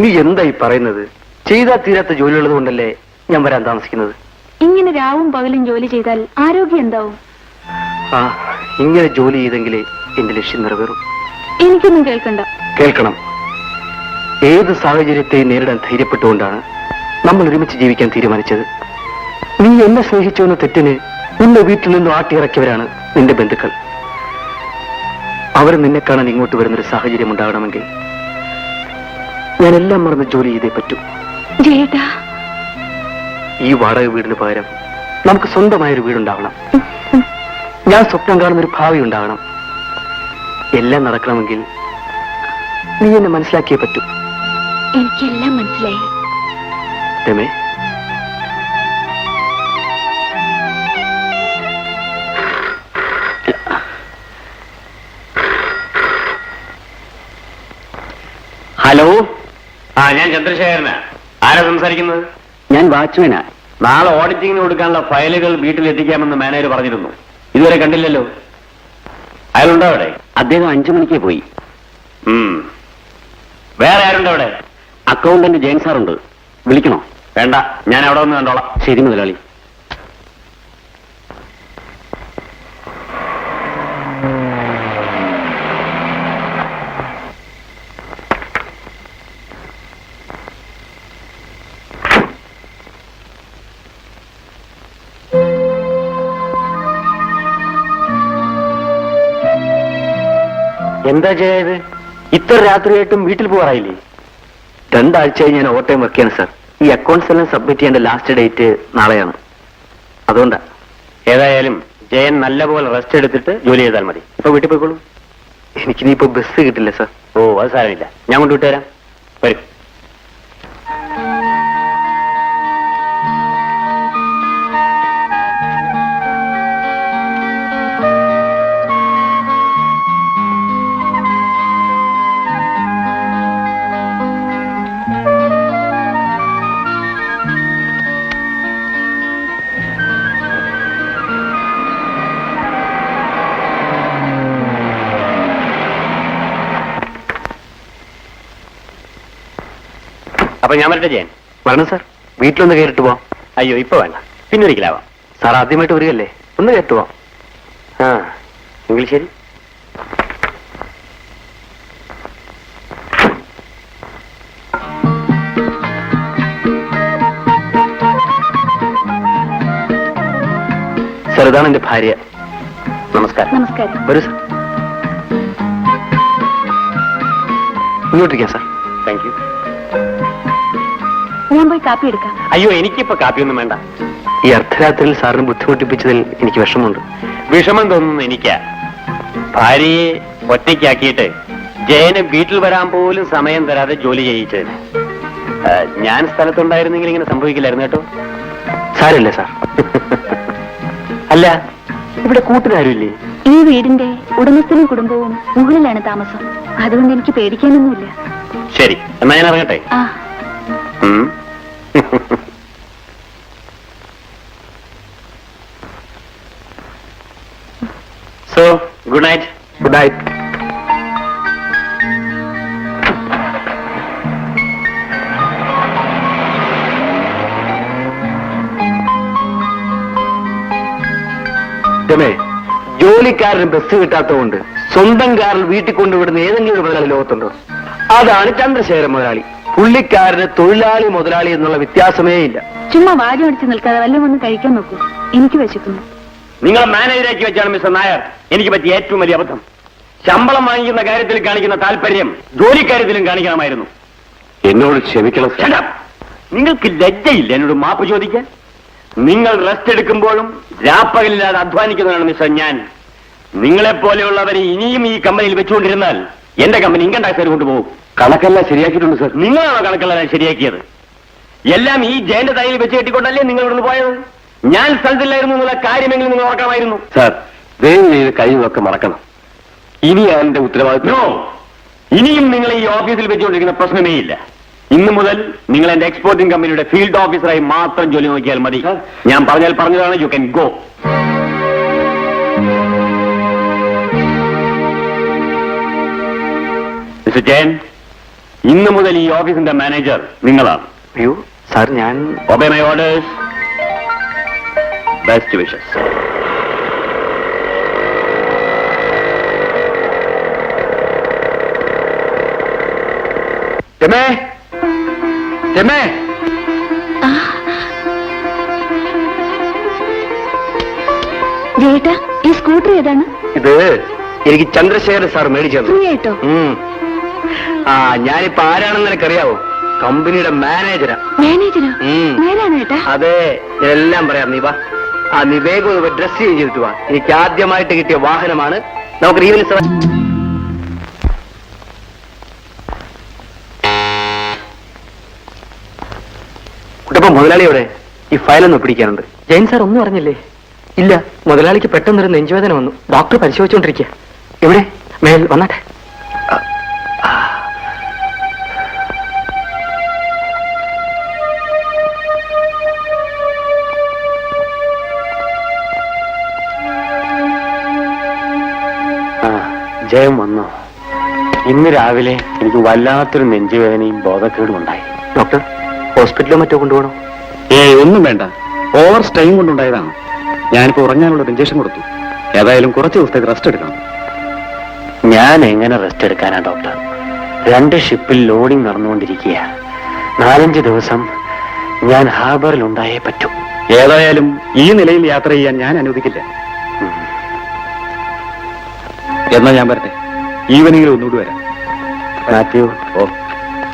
നീ എന്തായി പറയുന്നത്? ചെയ്താൽ തീരാത്ത ജോലിയുള്ളത് കൊണ്ടല്ലേ ഞാൻ വരാൻ താമസിക്കുന്നത്. ഇങ്ങനെ രാവും പകലും ജോലി ചെയ്താൽ ആരോഗ്യം എന്താവും? ആ, ഇങ്ങനെ ജോലി ചെയ്തെങ്കിലേ എന്റെ ലക്ഷ്യം നിറവേറും. എനിക്കൊന്നും കേൾക്കണ്ട. കേൾക്കണം. ഏത് സാഹചര്യത്തെയും നേരിടാൻ ധൈര്യപ്പെട്ടുകൊണ്ടാണ് നമ്മൾ ഒരുമിച്ച് ജീവിക്കാൻ തീരുമാനിച്ചത്. നീ എന്നെ സ്നേഹിച്ചുവെന്ന തെറ്റിന് നിന്റെ വീട്ടിൽ നിന്നും ആട്ടിയിറക്കിയവരാണ് നിന്റെ ബന്ധുക്കൾ. അവർ നിന്നെ കാണാൻ ഇങ്ങോട്ട് വരുന്നൊരു സാഹചര്യം ഉണ്ടാകണമെങ്കിൽ ഞാനെല്ലാം മറന്ന് ജോലി ചെയ്തേ പറ്റൂ. ജയേട്ടാ, ഈ വാടക വീടിന് പകരം നമുക്ക് സ്വന്തമായൊരു വീടുണ്ടാവണം. ഞാൻ സ്വപ്നം കാണുന്നൊരു ഭാവി ഉണ്ടാകണം. എല്ലാം നടക്കണമെങ്കിൽ നീ എന്നെ മനസ്സിലാക്കിയേ പറ്റൂ. എനിക്കെല്ലാം മനസ്സിലായി. രമേ, ഹലോ. ഞാൻ ചന്ദ്രശേഖരനാ. ആരാ സംസാരിക്കുന്നത്? ഞാൻ വാച്ച്മാനാ. നാളെ ഓഡിറ്റിങ്ങിന് കൊടുക്കാനുള്ള ഫയലുകൾ വീട്ടിൽ എത്തിക്കാമെന്ന് മാനേജർ പറഞ്ഞിരുന്നു. ഇതുവരെ കണ്ടില്ലല്ലോ. അയാളുണ്ടോ അവിടെ? അദ്ദേഹം 5 മണിക്ക് പോയി. വേറെ ആരുണ്ടോ അവിടെ? അക്കൗണ്ടന്റ് ജയൻ സാറുണ്ട്. വിളിക്കണോ? വേണ്ട, ഞാൻ അവിടെ ഒന്ന് കണ്ടോളാം. ശരി മുതലാളി. എന്താ ചെയ്യത്? ഇത്ര രാത്രിയായിട്ടും വീട്ടിൽ പോകാറായില്ലേ? 2 ആഴ്ചയായി ഞാൻ ഓവർ ടൈം വർക്ക് ചെയ്യണം സാർ. ഈ അക്കൗണ്ട്സ് എല്ലാം സബ്മിറ്റ് ചെയ്യേണ്ട ലാസ്റ്റ് ഡേറ്റ് നാളെയാണ്. അതുകൊണ്ടാ. ഏതായാലും ജയൻ നല്ലപോലെ റെസ്റ്റ് എടുത്തിട്ട് ജോലി ചെയ്താൽ മതി. ഇപ്പൊ വീട്ടിൽ പോയിക്കോളൂ. എനിക്കിനിയിപ്പോ ബസ് കിട്ടില്ല സാർ. ഓ, അത് സാരമില്ല, ഞാൻ കൊണ്ടുവിട്ടുതരാം. വരും. അപ്പൊ ഞാൻ വരട്ടെ ജയൻ? വരണം സാർ. വീട്ടിലൊന്ന് കയറിട്ട് പോവാം. അയ്യോ, ഇപ്പൊ വേണ്ട, പിന്നൊരിക്കലാവാം. സാർ ആദ്യമായിട്ട് വരികയല്ലേ, ഒന്ന് കയറിട്ട് പോവാം. എങ്കിൽ ശരി. സാർ, ഇതാണ് എന്റെ ഭാര്യ. നമസ്കാരം. നമസ്കാരം. വരൂ സാർ. ഇങ്ങോട്ടിരിക്കാം സാർ. Thank you. ഞാൻ പോയി കാപ്പി എടുക്കാം. അയ്യോ, എനിക്കിപ്പോ കാപ്പിയൊന്നും വേണ്ട. ഈ അർദ്ധരാത്രിയിൽ സാറിന് ബുദ്ധിമുട്ടിപ്പിച്ചതിൽ എനിക്ക് വിഷമമുണ്ട്. വിഷമം തോന്നുന്നു എനിക്കാ. ഭാര്യയെ ഒറ്റയ്ക്കാക്കിയിട്ട് ജയന് വീട്ടിൽ വരാൻ പോലും സമയം തരാതെ ജോലി ചെയ്യിച്ചതിന്. ഞാൻ സ്ഥലത്തുണ്ടായിരുന്നെങ്കിൽ ഇങ്ങനെ സംഭവിക്കില്ലായിരുന്നു കേട്ടോ. സാരമില്ല സാർ. അല്ല, ഇവിടെ കൂട്ടിനാരുമില്ലേ? ഈ വീടിന്റെ ഉടമസ്ഥനും കുടുംബവും മുകളിലാണ് താമസം. അതുകൊണ്ട് എനിക്ക് പേടിക്കാനൊന്നുമില്ല. ശരി, എന്നാ ഞാൻ ഇറങ്ങട്ടെ. ആ, so good night. Good night. രമേ, ജോലിക്കാരന് ബസ് കിട്ടാത്തതുകൊണ്ട് സ്വന്തം കാറിൽ വീട്ടിൽ കൊണ്ടുവിടുന്ന ഏതെങ്കിലും ഒരു മുതലാളി ലോകത്തുണ്ടോ? അതാണ് ചന്ദ്രശേഖരൻ മുതലാളി. പുള്ളിക്കാരന് തൊഴിലാളി മുതലാളി എന്നുള്ള വ്യത്യാസമേ ഇല്ല. ചുമ്മാ വാരി അടിച്ച് നിൽക്കാതെ വല്ലതും ഒന്ന് കഴിക്കാൻ നോക്കൂ. എനിക്ക് വിശക്കുന്നു. നിങ്ങളെ മാനേജരാക്കി വെച്ചാണ് മിസ്റ്റർ നായർ എനിക്ക് പറ്റിയ ഏറ്റവും വലിയ അബദ്ധം. ശമ്പളം വാങ്ങിക്കുന്ന കാര്യത്തിൽ കാണിക്കുന്ന താല്പര്യം ജോലിക്കാര്യത്തിലും കാണിക്കണമായിരുന്നു. എന്നോട് ക്ഷമിക്കണം. നിങ്ങൾക്ക് ലജ്ജയില്ല എന്നോട് മാപ്പ് ചോദിക്കാൻ? നിങ്ങൾ റെസ്റ്റ് എടുക്കുമ്പോഴും രാപ്പകലില്ലാതെ അധ്വാനിക്കുന്നതാണ് മിസ്റ്റർ ഞാൻ. നിങ്ങളെപ്പോലെയുള്ളവരെ ഇനിയും ഈ കമ്പനിയിൽ വെച്ചുകൊണ്ടിരുന്നാൽ എന്റെ കമ്പനി ഇൻകം ടാക്സ് കൊണ്ടുപോകും. കണക്കെല്ലാം ശരിയാക്കിയിട്ടുണ്ട് സാർ. നിങ്ങളാണോ കണക്കെല്ലാം ശരിയാക്കിയത്? എല്ലാം ഈ ജയന്റെ തലയിൽ വെച്ച് കെട്ടിക്കൊണ്ടല്ലേ നിങ്ങൾ ഇവിടുന്ന് പോയത്? ഞാൻ സ്ഥലത്തില്ലായിരുന്നു എന്നുള്ള കാര്യമെങ്കിലും നിങ്ങൾ ഓർക്കണമായിരുന്നു. സാർ, ദയവ് ചെയ്ത് കഴിവൊക്കെ മറക്കണം. ഇനി എന്റെ ഉത്തരവാദിത്വം. ഇനിയും നിങ്ങൾ ഈ ഓഫീസിൽ വെച്ചുകൊണ്ടിരിക്കുന്ന പ്രശ്നമേ ഇല്ല. ഇന്നു മുതൽ നിങ്ങൾ എന്റെ എക്സ്പോർട്ടിംഗ് കമ്പനിയുടെ ഫീൽഡ് ഓഫീസറായി മാത്രം ജോലി നോക്കിയാൽ മതി. ഞാൻ പറഞ്ഞാൽ പറഞ്ഞതാണ്. You can go. Mister Jayan, ഇന്നു മുതൽ ഈ ഓഫീസിന്റെ മാനേജർ നിങ്ങളാണ്. അയ്യോ സാർ, ഞാൻ obey my orders. Best wishes. രമേ, രമേ, ജയേട്ടാ, ഈ സ്കൂട്ടർ ഏതാണ്? ഇത് എനിക്ക് ചന്ദ്രശേഖരൻ സാർ മേടിച്ചു തന്നു. ഫ്രീ ആയിട്ടോ? ആ, ഞാനിപ്പോ ആരാണെന്ന് നിനക്കറിയാവോ? കമ്പനിയുടെ മാനേജരാ. മാനേജരോ? നേരാണ് ഏട്ടാ. അതെ, എല്ലാം പറയാം. നീ വാ. നീ വേഗം ഡ്രസ് ചേഞ്ച് ചെയ്തിട്ട് വാ. എനിക്ക് ആദ്യമായിട്ട് കിട്ടിയ വാഹനമാണ്. നമുക്ക് ഈവനിങ് കുട്ടപ്പ, മുതലാളിയോടെ ഈ ഫയലൊന്ന് പിടിക്കാനുണ്ട്. ജയൻ സാർ ഒന്നും അറിഞ്ഞില്ലേ? ഇല്ല, മുതലാളിക്ക് പെട്ടെന്നൊരു നെഞ്ചുവേദന വന്നു. ഡോക്ടർ പരിശോധിച്ചുകൊണ്ടിരിക്കുക. എവിടെ? മേൽ വന്നാട്ടെ. ജയം വന്നോ? ഇന്ന് രാവിലെ എനിക്ക് വല്ലാത്തൊരു നെഞ്ചുവേദനയും ബോധക്കേടും ഉണ്ടായി. ഡോക്ടർ, ഹോസ്പിറ്റലിലോ മറ്റോ കൊണ്ടുപോകണോ? ഒന്നും വേണ്ട. ഓവർ സ്ട്രെയിൻ കൊണ്ടുണ്ടായതാണ്. ഞാനിപ്പോ ഉറങ്ങാനുള്ള ഇഞ്ചക്ഷൻ കൊടുത്തു. ഏതായാലും കുറച്ച് ദിവസത്തേക്ക് റെസ്റ്റ് എടുക്കണം. ഞാൻ എങ്ങനെ റെസ്റ്റ് എടുക്കാനാ ഡോക്ടർ? 2 ഷിപ്പിൽ ലോഡിംഗ് നടന്നുകൊണ്ടിരിക്കുക. 4-5 ദിവസം ഞാൻ ഹാർബറിൽ ഉണ്ടായേ പറ്റൂ. ഏതായാലും ഈ നിലയിൽ യാത്ര ചെയ്യാൻ ഞാൻ അനുവദിക്കില്ല. എന്നാ ഞാൻ വരട്ടെ. ഈവനിങ്ങിൽ ഒന്നുകൂടി വരാം. മാത്യു,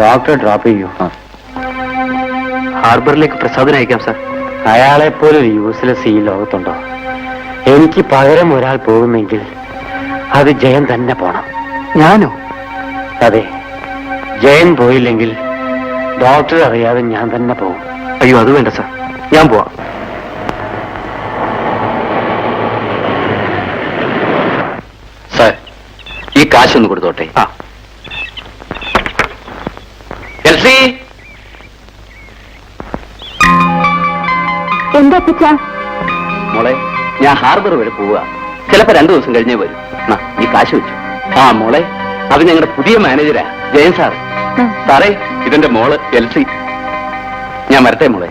ഡോക്ടർ ഡ്രോപ്പ് ചെയ്യൂ. ഹാർബറിലേക്ക് പ്രസാദന അയക്കാം സാർ. അയാളെപ്പോലൊരു യൂസ്ലെസ് ഈ ലോകത്തുണ്ടോ? എനിക്ക് പകരം ഒരാൾ പോകുമെങ്കിൽ അത് ജയൻ തന്നെ പോണം. ഞാനോ? അതെ, ജയൻ പോയില്ലെങ്കിൽ ഡോക്ടർ അറിയാതെ ഞാൻ തന്നെ പോകും. അയ്യോ, അത് വേണ്ട സാർ, ഞാൻ പോവാം. സാർ, ഈ കാശൊന്ന് കൊടുത്തോട്ടെ. എൽസി, എന്താ അപ്പച്ചാ? മോളെ, ഞാൻ ഹാർബർ വരെ പോവുക. ചിലപ്പോ 2 ദിവസം കഴിഞ്ഞേ വരും. ഈ കാശ് വെച്ചു. മോളെ, അത് ഞങ്ങളുടെ പുതിയ മാനേജരാ, ജയൻ സാർ. സാറേ, ഇതെന്റെ മോള് എൽസി. ഞാൻ വരട്ടെ മോളെ.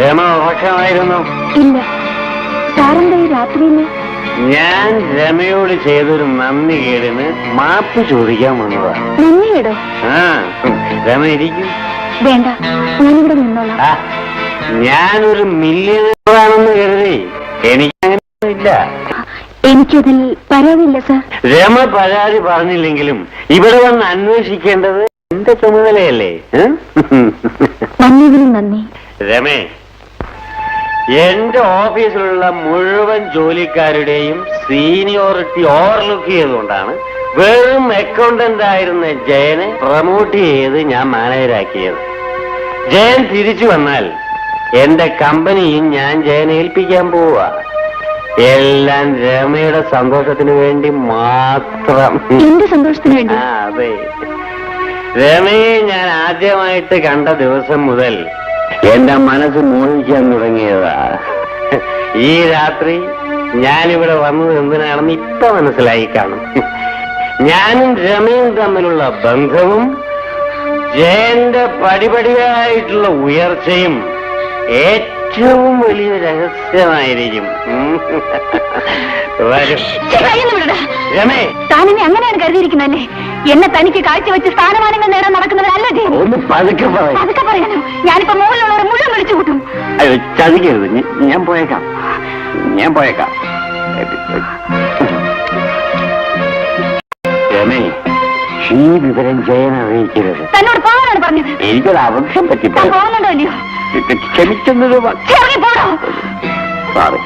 രമ ഉറക്കമായിരുന്നു? ഇല്ല. സാറെന്താ ഈ രാത്രിയില്? ഞാൻ രമയോട് ചെയ്തൊരു നന്ദി കേടിന് മാപ്പ് ചോദിക്കാൻ വന്നതാ. നന്ദിയേടോ? രമ ഇരിക്കും. വേണ്ട, ഞാനിവിടെ നിന്നോളാം. ഞാനൊരു മില്യണറാണെന്ന് കരുതി എനിക്കങ്ങനെയില്ല. എനിക്കതിൽ പരാതിയില്ല സാർ. രമ പരാതി പറഞ്ഞില്ലെങ്കിലും ഇവിടെ വന്ന് അന്വേഷിക്കേണ്ടത് എന്റെ ചുമതലയല്ലേ? നന്ദിയിലും നന്ദി. രമേ, എന്റെ ഓഫീസിലുള്ള മുഴുവൻ ജോലിക്കാരുടെയും സീനിയോറിറ്റി ഓവർലുക്ക് ചെയ്തുകൊണ്ടാണ് വെറും അക്കൗണ്ടന്റ് ആയിരുന്ന ജയനെ പ്രൊമോട്ട് ചെയ്ത് ഞാൻ മാനേജരാക്കിയത്. ജയൻ തിരിച്ചു വന്നാൽ എന്റെ കമ്പനിയും ഞാൻ ജയനെ ഏൽപ്പിക്കാൻ പോവാ. എല്ലാം രമയുടെ സന്തോഷത്തിന് വേണ്ടി മാത്രം. എന്റെ സന്തോഷത്തിന് വേണ്ടി? അതെ. രമയെ ഞാൻ ആദ്യമായിട്ട് കണ്ട ദിവസം മുതൽ എന്റെ മനസ്സ് മോഹിക്കാൻ തുടങ്ങിയതാ. ഈ രാത്രി ഞാനിവിടെ വന്നത് എന്തിനാണെന്ന് ഇപ്പൊ മനസ്സിലായി കാണും. ഞാനും രമയും തമ്മിലുള്ള ബന്ധവും ജയന്റെ പടിപടിയായിട്ടുള്ള ഉയർച്ചയും ഏറ്റവും വലിയ രഹസ്യമായിരിക്കും. വരൂ. രമേ, താനെന്നെ അങ്ങനെയാണ് കരുതിയിരിക്കുന്നല്ലേ? എന്നെ തനിക്ക് കാഴ്ചവെച്ച് സ്ഥാനമാനങ്ങൾ നേടാൻ നടക്കുന്നവരല്ല ജയൻ. ഒന്ന് പതുക്കെ പറയും. അതൊക്കെ പറയാനോ? ഞാനിപ്പോ മുകളിലുള്ളവരെ മുഴുവൻ വിളിച്ചു കൂട്ടും. അയ്യോ, ചതിക്കരുത്. ഞാൻ പോയേക്കാം. രമേ, ഈ വിവരം ജയൻ അറിയിക്കരുത്. തന്നോട് പോകാനാണ് പറഞ്ഞത്. എനിക്കൊരു അബദ്ധം പറ്റിപ്പോ. പോകുന്നുണ്ടോ ഇല്ലയോ? ക്ഷമിക്കുന്നത് ഇറങ്ങി പോടോ. സോറി.